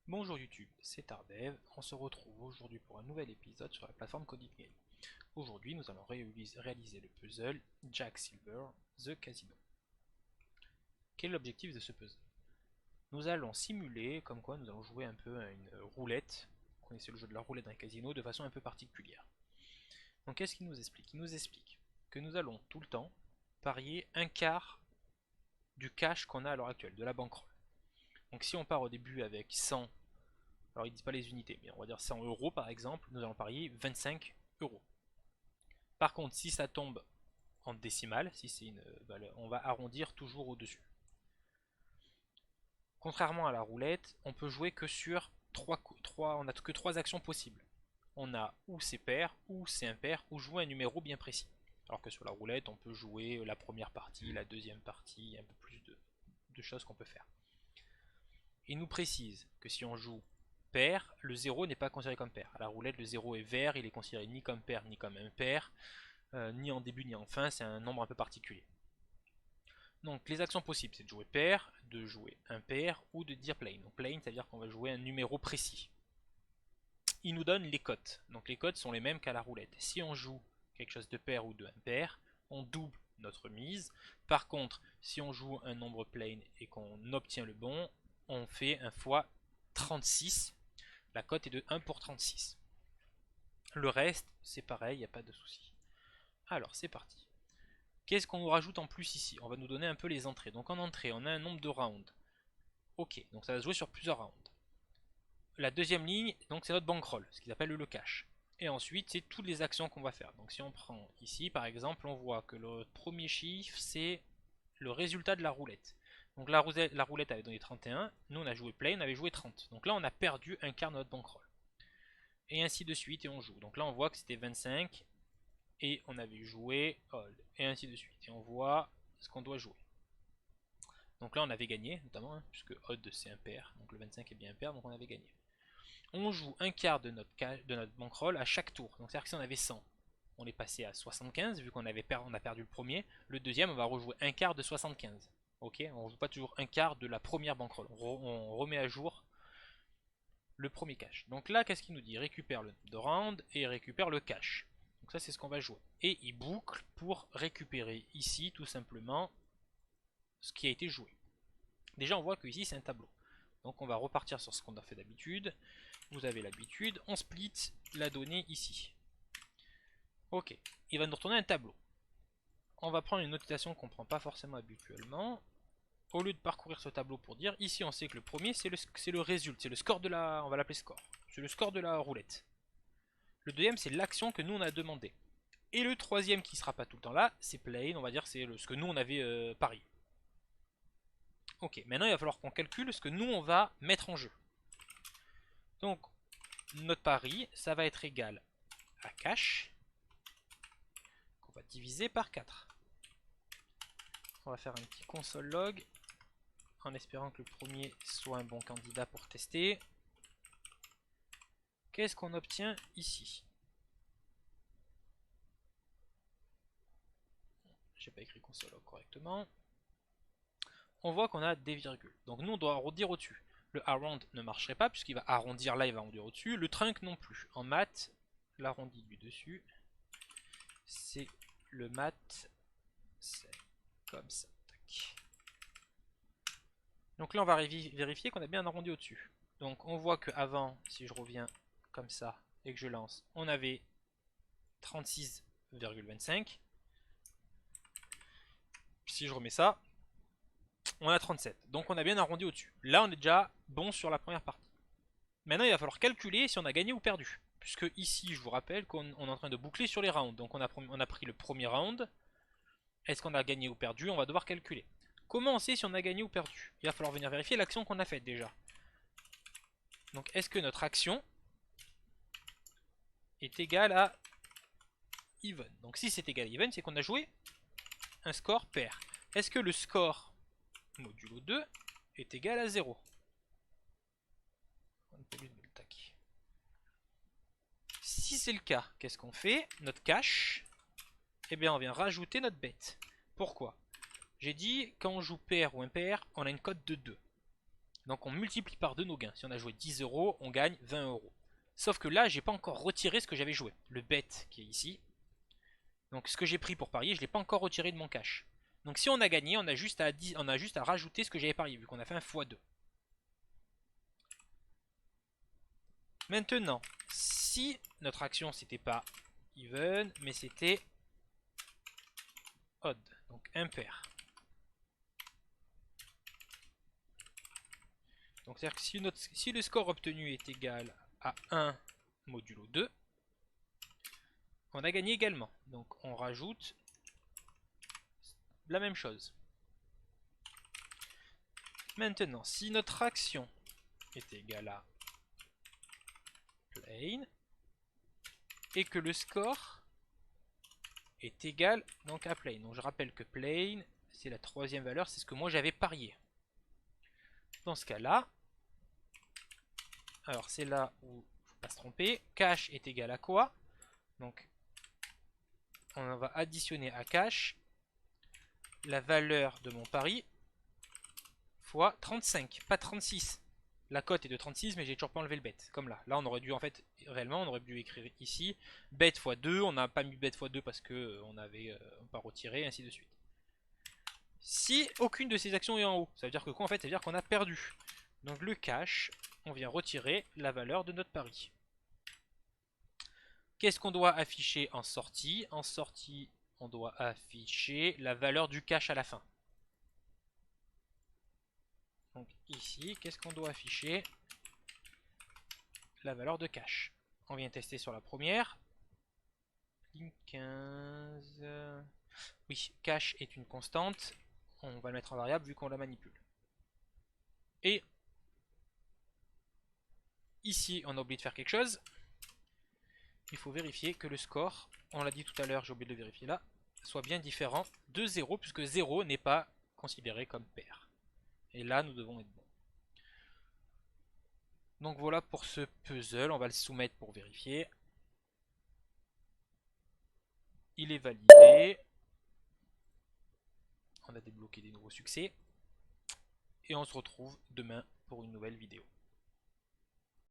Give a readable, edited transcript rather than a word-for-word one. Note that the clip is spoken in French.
Bonjour YouTube, c'est Tardev. On se retrouve aujourd'hui pour un nouvel épisode sur la plateforme Coding Game. Aujourd'hui, nous allons réaliser le puzzle Jack Silver, The Casino. Quel est l'objectif de ce puzzle? Nous allons simuler comme quoi nous allons jouer un peu à une roulette. Vous connaissez le jeu de la roulette dans un casino de façon un peu particulière. Donc qu'est-ce qu'il nous explique? Il nous explique que nous allons tout le temps parier un quart du cash qu'on a à l'heure actuelle, de la bankroll. Donc si on part au début avec 100, alors ils disent pas les unités, mais on va dire 100 euros par exemple, nous allons parier 25 euros. Par contre, si ça tombe en décimale, si c'est une valeur, on va arrondir toujours au-dessus. Contrairement à la roulette, on peut jouer que sur 3, on n'a que 3 actions possibles. On a ou c'est pair, ou c'est impair, ou jouer un numéro bien précis. Alors que sur la roulette, on peut jouer la première partie, la deuxième partie, un peu plus de choses qu'on peut faire. Il nous précise que si on joue pair, le 0 n'est pas considéré comme pair. À la roulette, le 0 est vert, il est considéré ni comme pair ni comme impair, ni en début ni en fin, c'est un nombre un peu particulier. Donc les actions possibles, c'est de jouer pair, de jouer impair ou de dire plain. Donc plain, c'est-à-dire qu'on va jouer un numéro précis. Il nous donne les cotes. Donc les cotes sont les mêmes qu'à la roulette. Si on joue quelque chose de pair ou de impair, on double notre mise. Par contre, si on joue un nombre plain et qu'on obtient le bon, on fait un fois 36. La cote est de 1 pour 36. Le reste, c'est pareil, il n'y a pas de souci. Alors, c'est parti. Qu'est-ce qu'on nous rajoute en plus ici? On va nous donner un peu les entrées. Donc en entrée, on a un nombre de rounds. Ok, donc ça va se jouer sur plusieurs rounds. La deuxième ligne, donc c'est notre bankroll, ce qu'ils appellent le cash. Et ensuite, c'est toutes les actions qu'on va faire. Donc si on prend ici, par exemple, on voit que le premier chiffre, c'est le résultat de la roulette. Donc la roulette avait donné 31, nous on a joué plain, on avait joué 30. Donc là on a perdu un quart de notre bankroll. Et ainsi de suite, et on joue. Donc là on voit que c'était 25, et on avait joué hold, et ainsi de suite. Et on voit ce qu'on doit jouer. Donc là on avait gagné, notamment, puisque odd c'est impair, donc le 25 est bien impair, donc on avait gagné. On joue un quart de notre bankroll à chaque tour. Donc c'est-à-dire que si on avait 100, on est passé à 75, vu qu'on a perdu le premier. Le deuxième, on va rejouer un quart de 75. Ok, on ne joue pas toujours un quart de la première bankroll. On remet à jour le premier cash. Donc là, qu'est-ce qu'il nous dit? Récupère le nombre de rounds et récupère le cash. Donc ça, c'est ce qu'on va jouer. Et il boucle pour récupérer ici, tout simplement, ce qui a été joué. Déjà, on voit que ici, c'est un tableau. Donc on va repartir sur ce qu'on a fait d'habitude. Vous avez l'habitude. On split la donnée ici. Ok. Il va nous retourner un tableau. On va prendre une notation qu'on ne prend pas forcément habituellement. Au lieu de parcourir ce tableau pour dire, ici on sait que le premier c'est le résultat, c'est le score de la, on va l'appeler score, c'est le score de la roulette. Le deuxième c'est l'action que nous on a demandé. Et le troisième qui sera pas tout le temps là, c'est plain, on va dire c'est ce que nous on avait parié. Ok, maintenant il va falloir qu'on calcule ce que nous on va mettre en jeu. Donc notre pari, ça va être égal à cash, qu'on va diviser par 4. On va faire un petit console log, en espérant que le premier soit un bon candidat pour tester. Qu'est-ce qu'on obtient ici? J'ai pas écrit console log correctement. On voit qu'on a des virgules. Donc nous on doit arrondir au-dessus. Le around ne marcherait pas puisqu'il va arrondir là, il va arrondir au-dessus. Le trunk non plus. En maths, l'arrondi du dessus, c'est le mat, c'est comme ça. Tac. Donc là on va vérifier qu'on a bien un arrondi au-dessus. Donc on voit qu'avant, si je reviens comme ça et que je lance, on avait 36,25. Si je remets ça, on a 37. Donc on a bien arrondi au-dessus. Là on est déjà bon sur la première partie. Maintenant il va falloir calculer si on a gagné ou perdu. Puisque ici je vous rappelle qu'on est en train de boucler sur les rounds. Donc on a pris le premier round. Est-ce qu'on a gagné ou perdu? On va devoir calculer. Comment on sait si on a gagné ou perdu? Il va falloir venir vérifier l'action qu'on a faite déjà. Donc est-ce que notre action est égale à even? Donc si c'est égal à even, c'est qu'on a joué un score pair. Est-ce que le score modulo 2 est égal à 0? Si c'est le cas, qu'est-ce qu'on fait? Notre cash, eh bien on vient rajouter notre bête. Pourquoi? J'ai dit quand on joue pair ou impair, on a une cote de 2. Donc on multiplie par 2 nos gains. Si on a joué 10 euros, on gagne 20 euros. Sauf que là, j'ai pas encore retiré ce que j'avais joué. Le bet qui est ici. Donc ce que j'ai pris pour parier, je l'ai pas encore retiré de mon cash. Donc si on a gagné, on a juste à rajouter ce que j'avais parié, vu qu'on a fait un x2. Maintenant, si notre action c'était pas even, mais c'était odd, donc impair. Donc c'est-à-dire que si le score obtenu est égal à 1 modulo 2, on a gagné également. Donc on rajoute la même chose. Maintenant, si notre action est égale à plain et que le score est égal donc à plain. Donc je rappelle que plain c'est la troisième valeur, c'est ce que moi j'avais parié. Dans ce cas-là, alors c'est là où il ne faut pas se tromper, cash est égal à quoi? Donc on va additionner à cash la valeur de mon pari fois 35, pas 36. La cote est de 36, mais j'ai toujours pas enlevé le bet, comme là. Là, on aurait dû, en fait, réellement, on aurait dû écrire ici bet x 2. On n'a pas mis bet x 2 parce que on avait pas retiré, et ainsi de suite. Si aucune de ces actions est en haut, ça veut dire que quoi en fait? Ça veut dire qu'on a perdu. Donc le cash, on vient retirer la valeur de notre pari. Qu'est-ce qu'on doit afficher en sortie? En sortie, on doit afficher la valeur du cash à la fin. Donc ici, qu'est-ce qu'on doit afficher? La valeur de cash. On vient tester sur la première. Ligne 15. Oui, cash est une constante. On va le mettre en variable vu qu'on la manipule. Et ici, on a oublié de faire quelque chose. Il faut vérifier que le score, on l'a dit tout à l'heure, j'ai oublié de le vérifier là, soit bien différent de 0, puisque 0 n'est pas considéré comme pair. Et là, nous devons être bons. Donc voilà pour ce puzzle, on va le soumettre pour vérifier. Il est validé. On a débloqué des nouveaux succès. Et on se retrouve demain pour une nouvelle vidéo.